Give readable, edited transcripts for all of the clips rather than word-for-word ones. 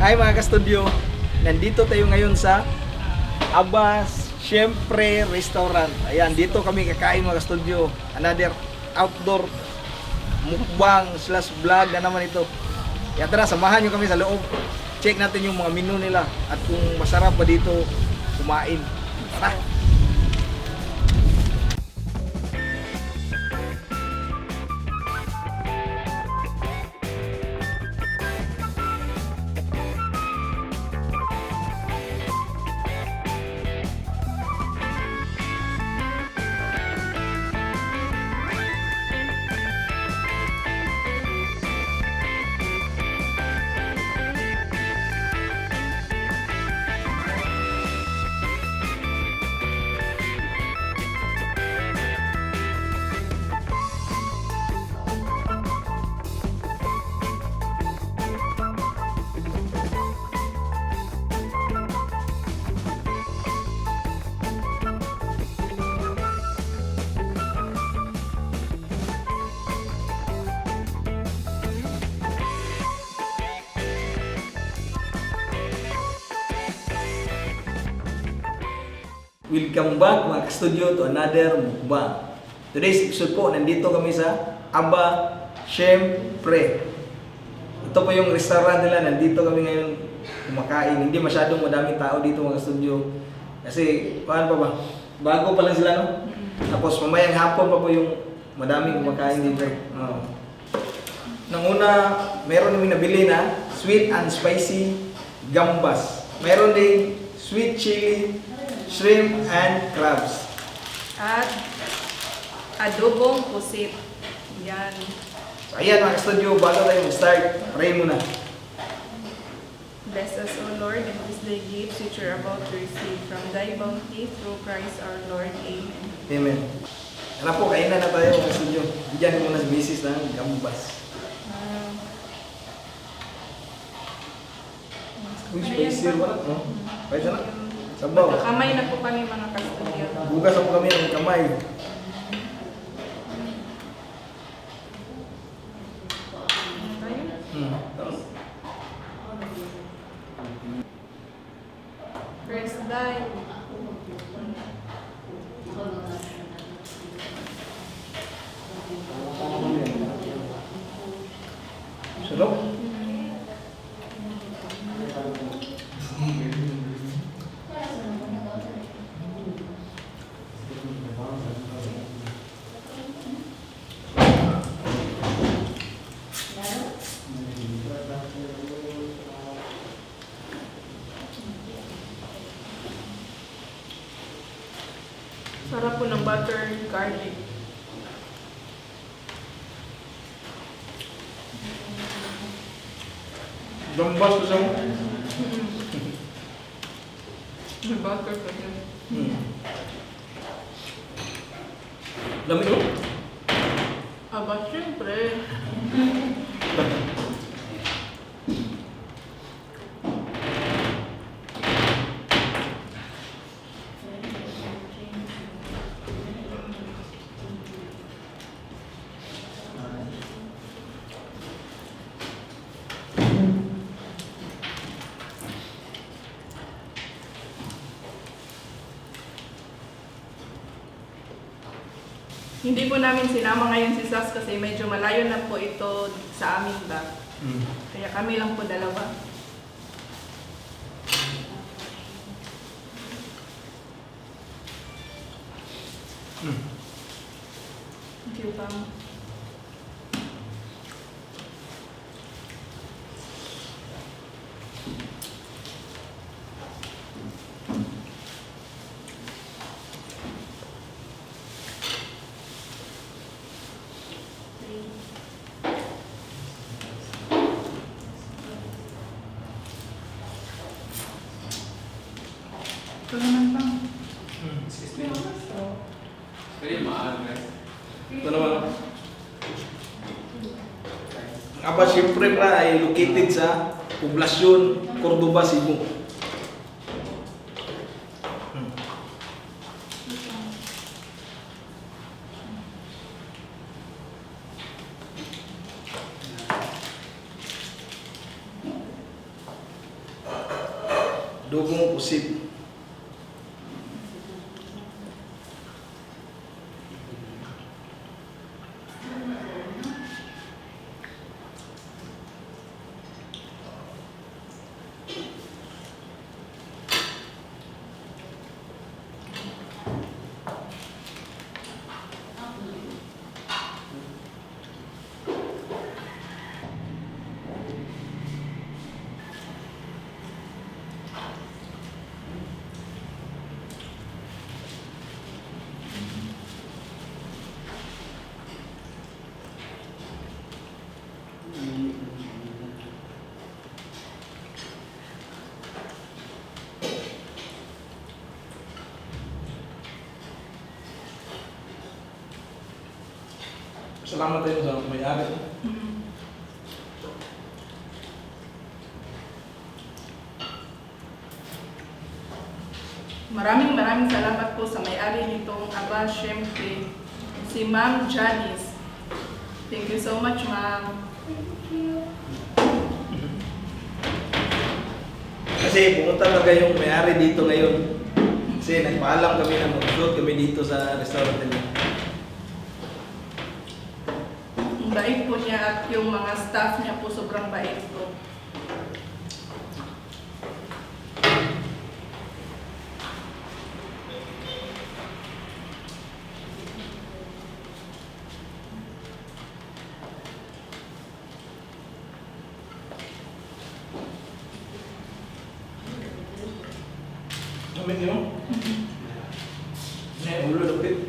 Hi mga ka-studio, nandito tayo ngayon sa Abas Siyempre Restaurant. Ayan, dito kami kakain mga ka-studio. Another outdoor mukbang slash vlog na naman ito. Kaya tara, samahan nyo kami sa loob. Check natin yung mga menu nila at kung masarap ba dito kumain. Tara! Welcome back mga ka-studio to another mukbang. Today's episode po, nandito kami sa Aba Siyempre. Ito po yung restaurant nila, nandito kami ngayon kumakain. Hindi masyadong madaming tao dito mga ka-studio. Kasi, paano pa ba? Bago pa lang sila, no? Tapos mamayang hapon pa po yung madaming kumakain dito. Nang una, meron namin nabili na sweet and spicy gambas. Meron din sweet chili shrimp and crabs. At adobong pusit. Yan. So ayan mga studio, bago tayo mag-start, pray muna. Bless us, O Lord, and this day gifts which are about to receive from thy bounty through Christ our Lord. Amen. Amen. Ano po, kainan na tayo mga studio. Bigyan mo na sa misis ng gambas. Uy, spicy ba? Pwede na? Sabaw. Magkakamay na po kami mga ka-studio. Bukas ako kami ng kamay. First dive. Sarap. Sarap po ng butter garlic. Gambas ko sa mo. May butter pa siya. Lamig ko? Aba, syempre. Hindi po namin sinama ngayon si Sas kasi medyo malayo na po ito sa amin ba. Kaya kami lang po dalawa. Thank you, Pam. Ito naman, Pam. Ito naman. Ang Aba Siyempre pra ay located sa Poblasyon, Cordoba, Cebu. Dugong pusip. Salamat tayo sa may-ari. Maraming salamat po sa may-ari nitong Aba Syempre, si Ma'am Janice. Thank you so much, Ma'am. Kasi pumunta na kayong may-ari dito ngayon. Kasi nagpaalam kami na mag-shoot kami dito sa restaurant nila. Ang bait po niya at yung mga staff niya po sobrang bait po. Kamit niyo? Ulo lupit.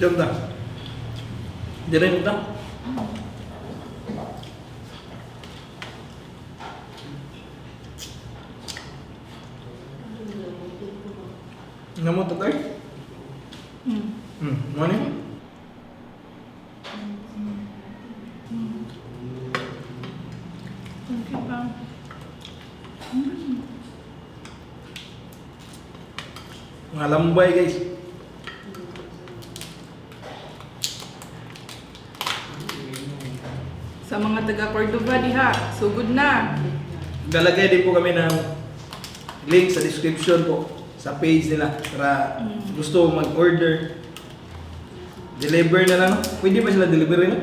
Jom dah. Dire mo dah. Namo to tay? Mana? Thank you, Ma'am. Mga lambay guys. Sa mga taga Cordova diha, sugod na. Lalagay din po kami ng link sa description po sa page nila para gusto mag-order. Deliver na lang. Pwede ba sila delivery na?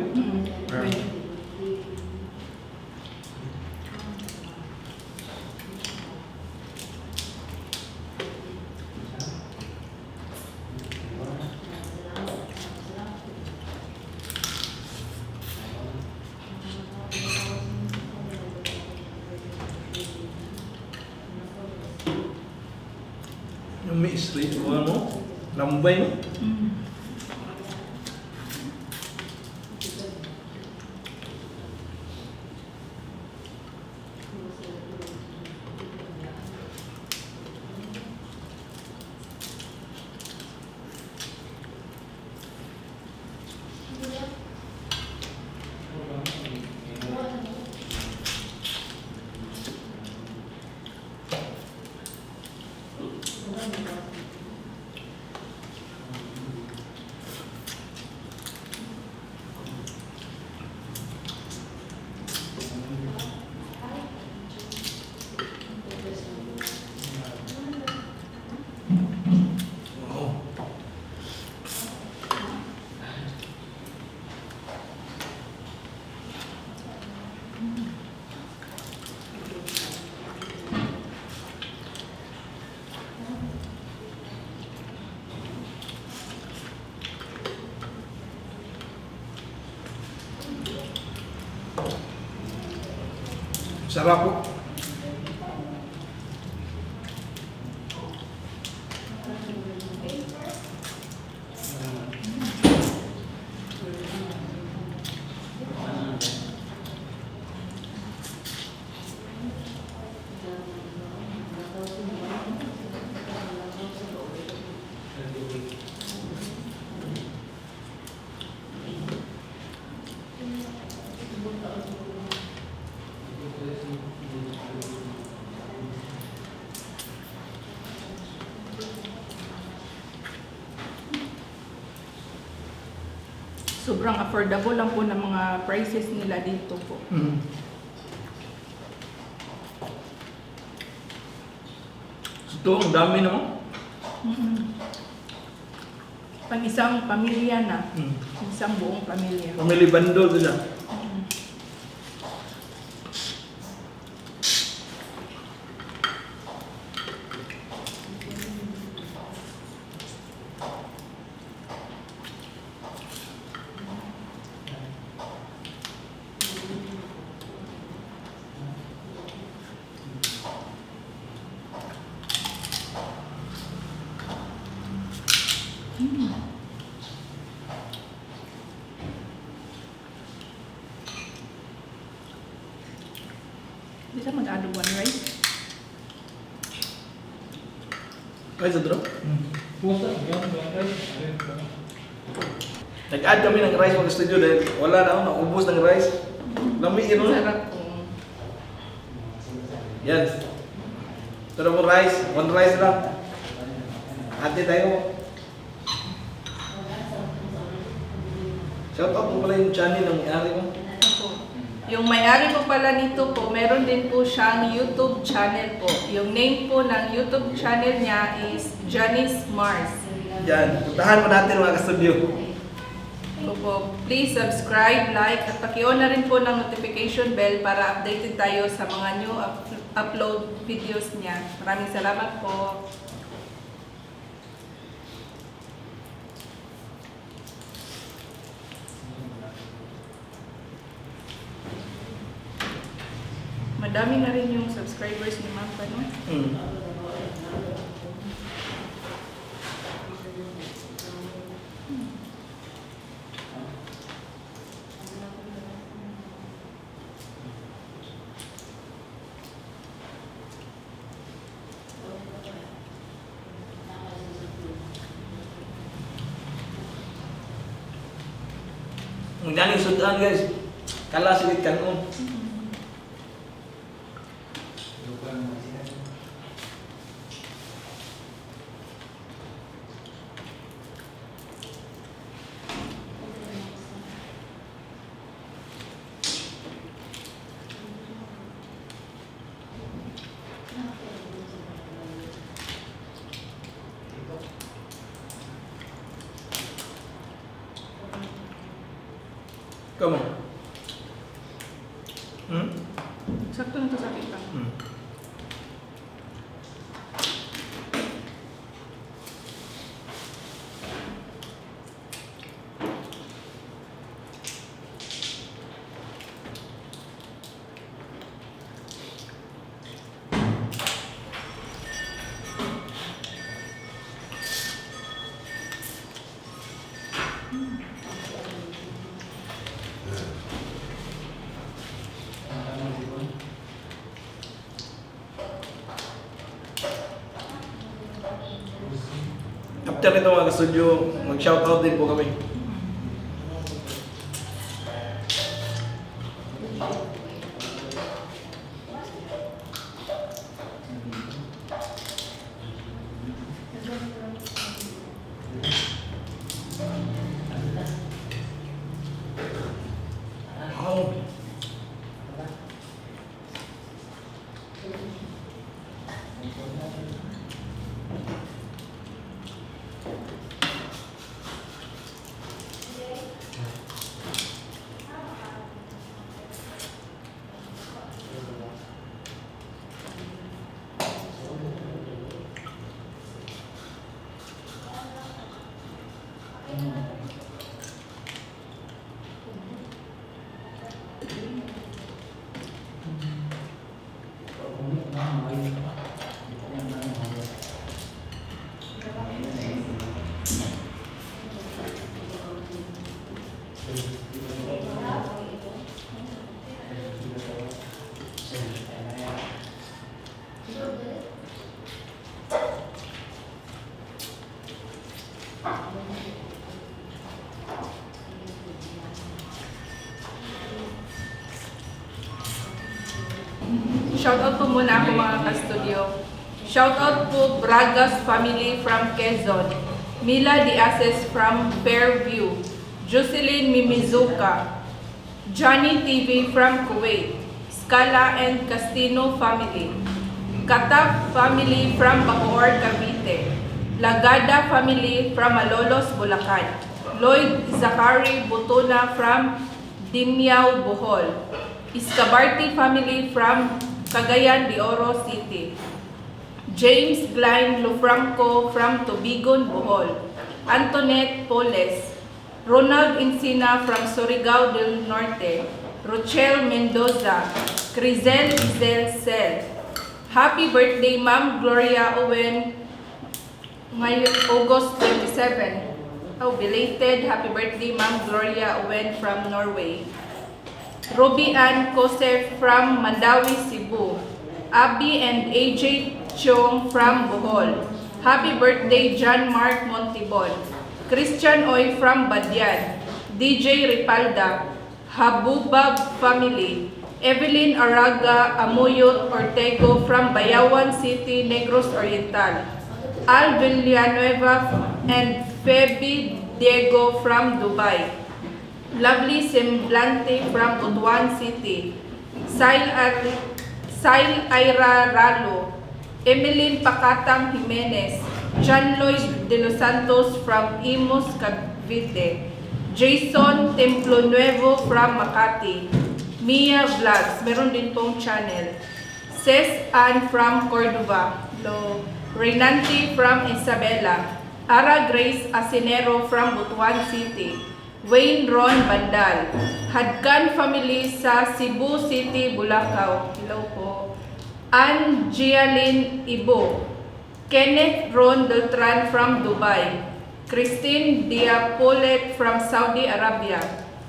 Pwede. Yung may street o ano? Lambay no? Sarap po. Sobrang affordable lang po ng mga prices nila dito po. Mm. Ito, ang dami naman. Pang isang pamilya na. Mm. Isang buong pamilya. Family bundle sila. Bisa mag-add one rice? Ay, sa drop? Nag-add kami ng rice pag studio dahil wala na ako, naubos ng rice. Lamiin mo. Sarap po. Yan. Ito na po rice. One rice lang. Ate tayo. Shout out mo pala yung channel ng may-ari mo. Opo. Yung may-ari po pala nito po, meron din po siyang YouTube channel po. Yung name po ng YouTube channel niya is Janice Mars. Yan. Puntahan mo natin mga ka-studio. Opo. Please subscribe, like, at paki-on na rin po ng notification bell para updated tayo sa mga new upload videos niya. Maraming salamat po. Madami na rin yung subscribers ni Ma'am pa, no? Hmm. Ang daming sudan guys. Kala silit kanon. Kamu? Hmm? Sakto na to sa kita. Hmm. After nito mga ka-studio, mag-shoutout din po kami. Oh. Shoutout po muna ako mga ka-studio. Shoutout po Bragas family from Quezon. Mila Diases from Fairview. Jocelyn Mimizuka. Johnny TV from Kuwait. Scala and Castino family. Katap family from Bacoor, Cavite. Lagada family from Malolos, Bulacan. Lloyd Zachary Butona from Dimyao, Bohol. Iscabarti family from Cagayan de Oro City. James Glenn Lufranco from Tubigon, Bohol. Antoinette Poles. Ronald Encina from Surigao del Norte. Rochelle Mendoza. Crizel Izel Cel. Happy birthday, Ma'am Gloria Owen, ngayon August 27. Oh, belated happy birthday, Ma'am Gloria Owen from Norway. Ruby Ann Kosef from Mandawi, Cebu. Abby and AJ Chong from Bohol. Happy birthday, John Mark Montibon. Christian Oy from Badyan. DJ Ripalda. Habubab family. Evelyn Araga Amuyot Ortego from Bayawan City, Negros Oriental. Al Villanueva and Feby Diego from Dubai. Lovely Semblante from Butuan City. Sail Ira Ralo. Emeline Pacatang Jimenez. John Lloyd De Los Santos from Imus, Cavite. Jason Templo Nuevo from Makati. Mia Vlogs, meron din pong channel. Ces Ann from Cordova. Reynanti from Isabela. Ara Grace Asinero from Butuan City. Wayne Ron Bandal. Hadkan family sa Cebu City, Bulacau. Hello po. Ann Gialin Ibo. Kenneth Ron Deltran from Dubai. Christine Diapolet from Saudi Arabia.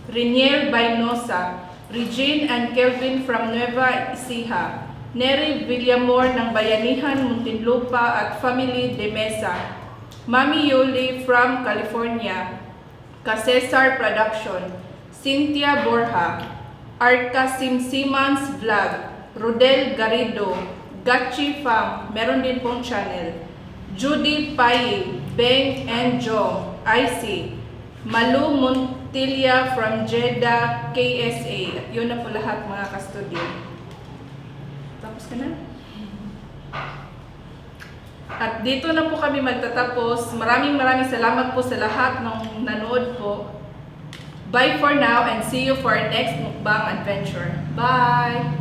Rinier Bainosa. Regine and Kelvin from Nueva Ecija. Neri Villamor ng Bayanihan, Muntinlupa at Family de Mesa. Mami Yuli from California. Cesar Production. Cynthia Borja. Arca Simsimans Vlog. Rodel Garrido. Gachi Fam, meron din pong channel. Judy Pai, Beng and Jong, IC. Malu Montilla from Jeddah, KSA. At yun na po lahat mga ka-studio. Tapos ka na? At dito na po kami magtatapos. Maraming salamat po sa lahat ng nanood po. Bye for now and see you for our next mukbang adventure. Bye!